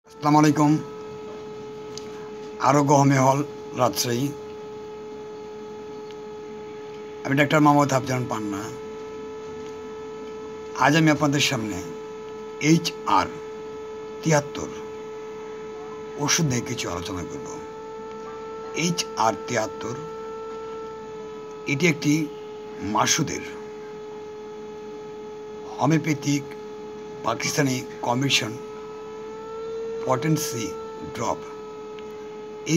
আসসালামু আলাইকুম। আরোগ্য হোমিও হল, রাজশাহী। আমি ডাক্তার মোহাম্মদ আফজাল পান্না। আজ আমি আপনাদের সামনে HR-73 ওষুধ নিয়ে কিছু আলোচনা করব। HR-73 এটি একটি মাসুদের homeopathic Pakistani commission potency drop.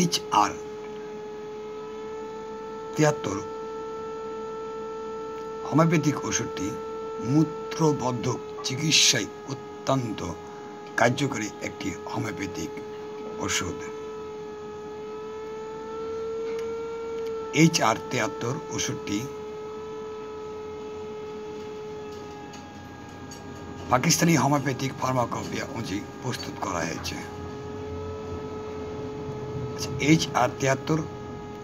HR-73 homeopathic ওষুধটি মূত্রবর্ধক চিকিৎসায় অত্যন্ত কার্যকরী একটি হোমিওপ্যাথিক ওষুধ। HR-73 ওষুধটি পাকিস্তানি হোমিওপ্যাথিক ফার্মাকোপিয়া অনুযায়ী প্রস্তুত করা হয়েছে। HR-73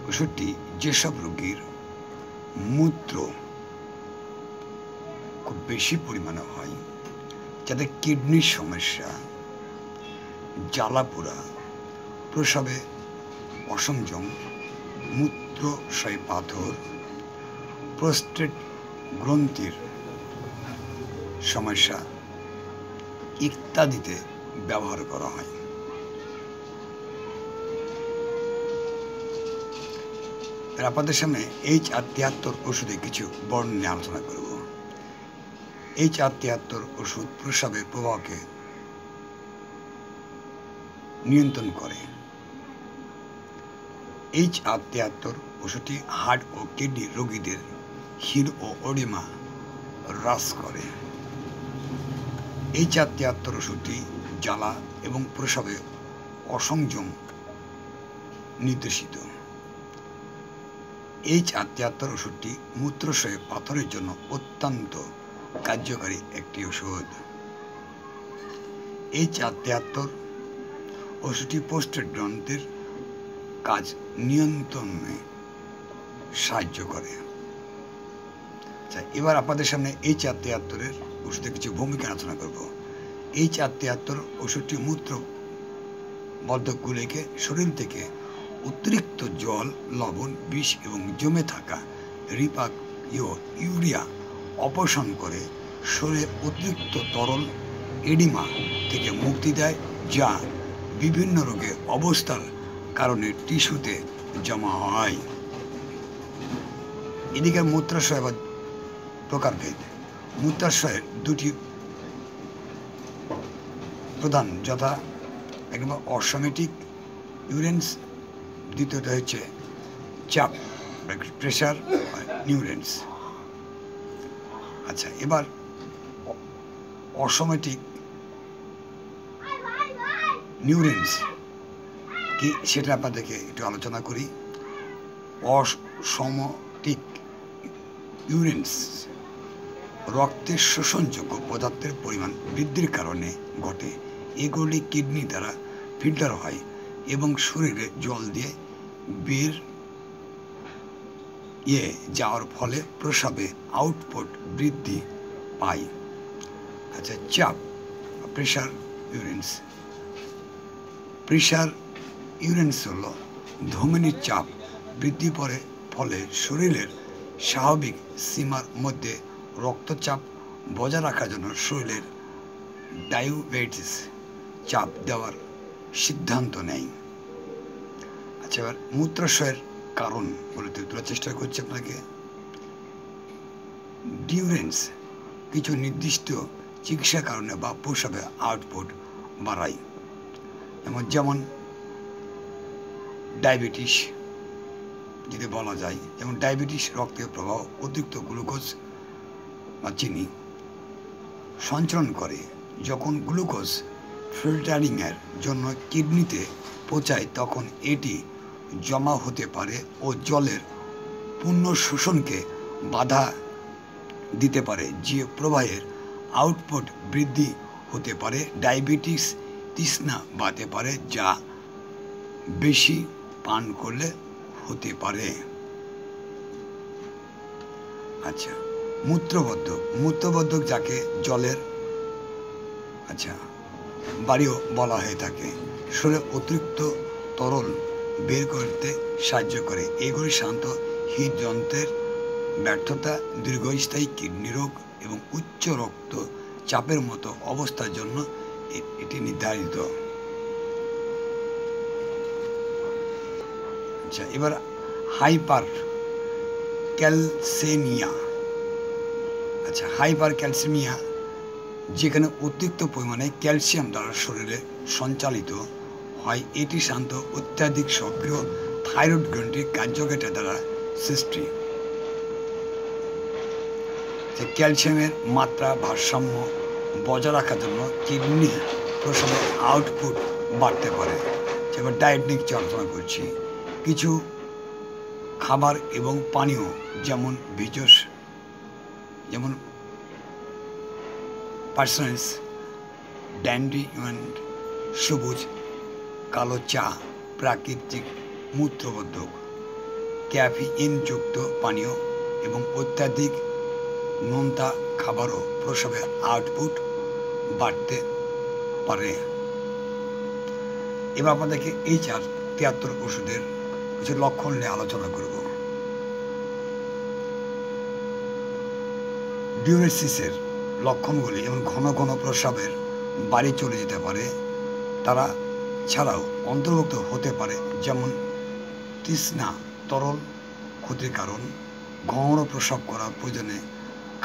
ওষুধটি যেসব রোগীর মূত্র খুব বেশি পরিমাণে হয়, যাদের কিডনির সমস্যা, জ্বালাপোড়া, প্রসবে অসংযম, মূত্রাশয় পাথর, প্রোস্টেট গ্রন্থির সমস্যা ইত্যাদিতে ব্যবহার করা হয়। আপনাদের সামনে HR-73 ওষুধে কিছু বর্ণনা নিয়ে আলোচনা করব। HR-73 ওষুধ প্রস্রাবের প্রবাহকে নিয়ন্ত্রণ করে। HR-73 ওষুধটি হার্ট ও কিডনি রোগীদের হিল ও ওডিমা হ্রাস করে। HR-73 ওষুধটি জ্বালা এবং প্রস্রাবে অসংযম নির্দেশিত। HR-73 ওষুধটি মূত্রাশয়ে পাথরের জন্য অত্যন্ত কার্যকারী একটি ওষুধ। HR-73 ওষুধটি প্রোস্টেট গ্রন্থির কাজ নিয়ন্ত্রণে সাহায্য করে। এবার আপনাদের সামনে HR-73 এর ওষুধের কিছু ভূমিকা আলোচনা করব। HR-73 ওষুধটি মূত্রবর্ধকগুলিকে শরীর থেকে অতিরিক্ত জল, লবণ, বিষ এবং জমে থাকা রিপাকীয় ইউরিয়া অপসারণ করে শরীরে অতিরিক্ত তরল এডিমা থেকে মুক্তি দেয়, যা বিভিন্ন রোগের অবস্থার কারণে টিস্যুতে জমা হয়। এদিকে মূত্রাশয় বা প্রকারভেদ। মূত্রাশয়ের দুটি প্রধান, যথা এক নম্বর অসমেটিক ইউরেন্স, দ্বিতীয়টা হচ্ছে চাপ প্রেশার নিউরেন্স। আচ্ছা, এবার অসমেটিক নিউরেন্স কি সেটা আপনাদেরকে একটু আলোচনা করি। অসমটিক ইউরেন্স রক্তের শোষণযোগ্য পদার্থের পরিমাণ বৃদ্ধির কারণে ঘটে। এগুলি কিডনি দ্বারা ফিল্টার হয় এবং শরীরে জল দিয়ে বেরিয়ে যাওয়ার ফলে প্রস্রাবে আউটপুট বৃদ্ধি পায়। আচ্ছা, চাপ প্রেশার ইউরেন্স। প্রেশার ইউরেন্স হল ধমনীর চাপ বৃদ্ধি পারে, ফলে শরীরের স্বাভাবিক সীমার মধ্যে রক্তচাপ বজায় রাখার জন্য শরীরের ডায়াবেটিস চাপ দেওয়ার সিদ্ধান্ত নেয়। আচ্ছা, এবার মূত্রাশয়ের কারণ বলতে তোলার চেষ্টা করছি আপনাকে। ডিউরেন্স কিছু নির্দিষ্ট চিকিৎসার কারণে বা প্রস্রাবে আউটপুট বাড়ায়, যেমন ডায়াবেটিস যদি বলা যায়, যেমন ডায়াবেটিস রক্তের প্রবাহ, অতিরিক্ত গ্লুকোজ বা চিনি সঞ্চালন করে। যখন গ্লুকোজ ফিল্টারিংয়ের জন্য কিডনিতে পৌঁছায়, তখন এটি জমা হতে পারে ও জলের পূর্ণ শোষণকে বাধা দিতে পারে, যে প্রবাহের আউটপুট বৃদ্ধি হতে পারে। ডায়াবেটিস তৃষ্ণা বাড়তে পারে, যা বেশি পান করলে হতে পারে। আচ্ছা, মূত্রবর্ধক যাকে জলের বাড়িও বলা হয়ে থাকে। শরীরে অতিরিক্ত তরল বের করতে সাহায্য করে। এগুলি সাধারণত হৃদযন্ত্রের ব্যর্থতা, দীর্ঘস্থায়ী কিডনি রোগ এবং উচ্চ রক্তচাপের মতো অবস্থার জন্য এটি নির্ধারিত। আচ্ছা, এবার হাইপার ক্যালসেমিয়া। আচ্ছা, হাইপার ক্যালসেমিয়া যেখানে অতিরিক্ত পরিমাণে ক্যালসিয়াম দ্বারা শরীরে সঞ্চালিত হয়। এটি সাধারণত অত্যাধিক সক্রিয় থাইরয়েড গ্রন্থির কার্যকারিতা দ্বারা সৃষ্টি। ক্যালসিয়ামের মাত্রা ভারসাম্য বজায় রাখার জন্য কিডনি প্রসাবের আউটপুট বাড়তে পারে। এবার ডায়েট নিয়ে কিছু আলোচনা করছি। কিছু খাবার এবং পানীয় যেমন ভিজস, যেমন পার্সনেস, ড্যান্ডিওয়ান্ট, সবুজ কালো চা, প্রাকৃতিক মূত্রবর্ধক, ক্যাফিইনযুক্ত পানীয় এবং অত্যাধিক নোনতা খাবারও প্রসবের আউটপুট বাড়তে পারে। এবার আপনাদেরকে HR-73 ওষুধের কিছু লক্ষণ নিয়ে আলোচনা করব। ডিউরেসিসের লক্ষণগুলি এবং ঘন ঘন প্রস্রাবের বাড়ি চলে যেতে পারে। তারা ছাড়াও অন্তর্ভুক্ত হতে পারে যেমন তৃষ্ণা, তরল ক্ষতির কারণ, ঘন প্রস্রাব করার প্রয়োজনে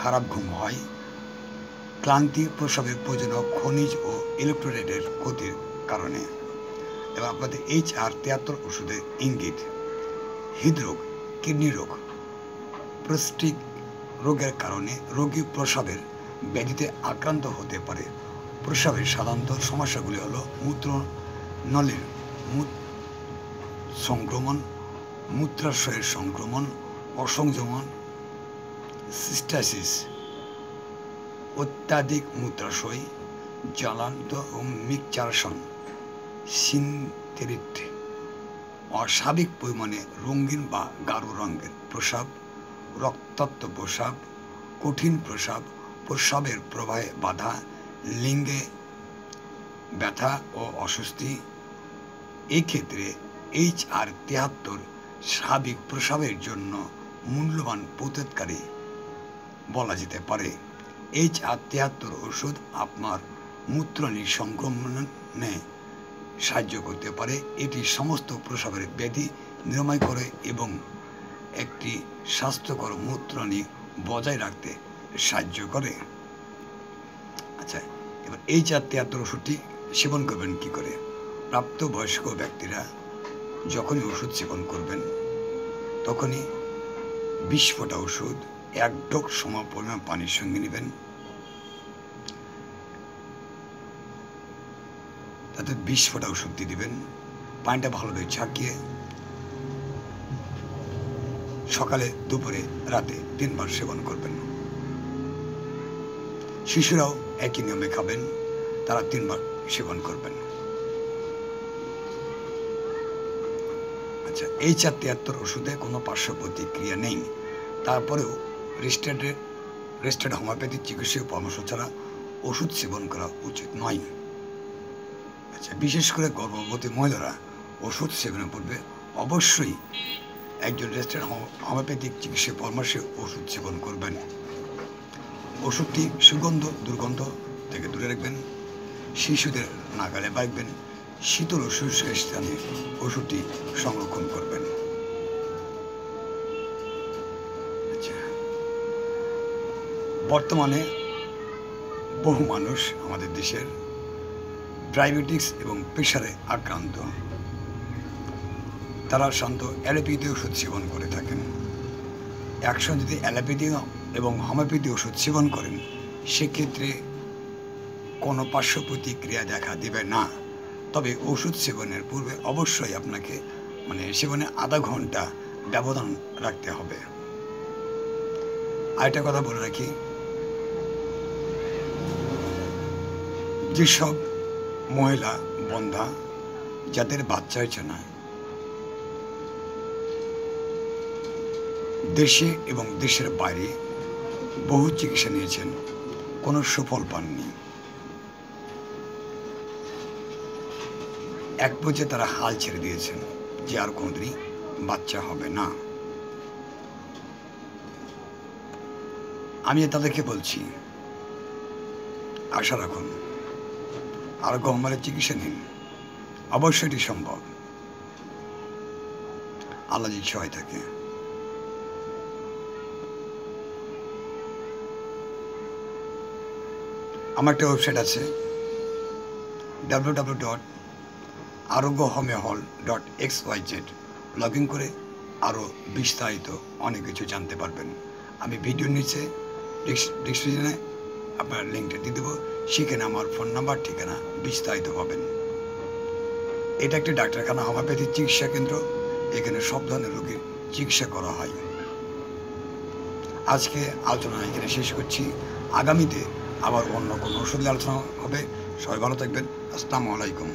খারাপ ঘুম হয়, ক্লান্তি, প্রস্রাবের প্রয়োজনীয় খনিজ ও ইলেকট্রোলাইটের ক্ষতির কারণে। এবং আপনাদের HR-73 ওষুধের ইঙ্গিত: হৃদরোগ, কিডনি রোগ, প্রস্টেট রোগের কারণে রোগী প্রস্রাবের ব্যাধিতে আক্রান্ত হতে পারে। প্রস্রাবের সাধারণত সমস্যাগুলি হল মূত্রনলীর সংক্রমণ, মূত্রাশয়ের সংক্রমণ, অসংযমন, সিস্টাসিস, অত্যাধিক মূত্রাশয়, জ্বলন্ত ও মিকচারেশন, সিনথেরিট, অস্বাভাবিক পরিমাণে রঙিন বা গাঢ় রঙের প্রস্রাব, রক্তাক্ত প্রস্রাব, কঠিন প্রস্রাব, প্রস্রাবের প্রবাহে বাধা, লিঙ্গে ব্যথা ও অস্বস্তি। এক্ষেত্রে HR-73 স্বাভাবিক প্রস্রাবের জন্য মূল্যবান প্রতিরোধকারী বলা যেতে পারে। HR-73 ওষুধ আপনার মূত্রনালীর সংক্রমণে সাহায্য করতে পারে। এটি সমস্ত প্রস্রাবের ব্যাধি নিরাময় করে এবং একটি স্বাস্থ্যকর মূত্রনালী বজায় রাখতে সাহায্য করে। আচ্ছা, এবার HR-73 ওষুধটি সেবন করবেন কি করে? প্রাপ্তবয়স্ক ব্যক্তিরা যখনই ওষুধ সেবন করবেন তখনই 20 ফোঁটা ওষুধ 1 ঢোক সম পরিমাণ পানির সঙ্গে নেবেন। তাতে 20 ফোঁটা ওষুধ দিয়ে দেবেন। পানিটা ভালোভাবে ছাকিয়ে সকালে, দুপুরে, রাতে 3 বার সেবন করবেন। শিশুরাও একই নিয়মে খাবেন, তারা 3 বার সেবন করবেন। আচ্ছা, HR-73 ওষুধে কোনো পার্শ্ব প্রতিক্রিয়া নেই। তারপরেও রেজিস্টার্ড হোমিওপ্যাথিক চিকিৎসকের পরামর্শ ছাড়া ওষুধ সেবন করা উচিত নয়। আচ্ছা, বিশেষ করে গর্ভবতী মহিলারা ওষুধ সেবনের পূর্বে অবশ্যই একজন রেজিস্টার্ড হোমিওপ্যাথিক চিকিৎসকের পরামর্শে ওষুধ সেবন করবেন। ওষুধটি সুগন্ধ, দুর্গন্ধ থেকে দূরে রাখবেন। শিশুদের নাগালে রাখবেন। শীতল ও শুষ্ক স্থানে ওষুধটি সংরক্ষণ করবেন। আচ্ছা, বর্তমানে বহু মানুষ আমাদের দেশের ডায়াবেটিস এবং প্রেশারে আক্রান্ত। তারা সাধারণত অ্যালোপ্যাথি ওষুধ সেবন করে থাকেন। একসঙ্গে যদি অ্যালোপ্যাথি এবং হোমিওপ্যাথি ওষুধ সেবন করেন সেক্ষেত্রে কোনো পার্শ্ব প্রতিক্রিয়া দেখা দেবে না। তবে ওষুধ সেবনের পূর্বে অবশ্যই আপনাকে সেবনে আধা ঘন্টা ব্যবধান রাখতে হবে। আরেকটা কথা বলে রাখি, যেসব মহিলা বন্ধা যাদের বাচ্চা হয়েছে না, দেশে এবং দেশের বাইরে বহু চিকিৎসা নিয়েছেন, কোনো সুফল পাননি। এক পর্যায়ে তারা হাল ছেড়ে দিয়েছেন যে আর কোনোদিনই বাচ্চা হবে না। আমি তাদেরকে বলছি, আশা রাখুন, আরোগ্য হরমোনের চিকিৎসা নিন, অবশ্যই এটি সম্ভব, আল্লাহ যদি সহায় থাকে। আমার একটা ওয়েবসাইট আছে www.arogyohomehall.xyz, লগ ইন করে আরও বিস্তারিত অনেক কিছু জানতে পারবেন। আমি ভিডিওর নিচে ডিসক্রিপশনে আপনার লিঙ্কটা দিয়ে দেবো, সেখানে আমার ফোন নাম্বার, ঠিকানা বিস্তারিত পাবেন। এটা একটি ডাক্তারখানা, হোমিওপ্যাথি চিকিৎসা কেন্দ্র। এখানে সব ধরনের রোগীর চিকিৎসা করা হয়। আজকে আলোচনা এখানে শেষ করছি। আগামীতে আবার অন্য কোনো ওষুধের আলোচনা হবে। সবাই ভালো থাকবেন। আসসালামু আলাইকুম।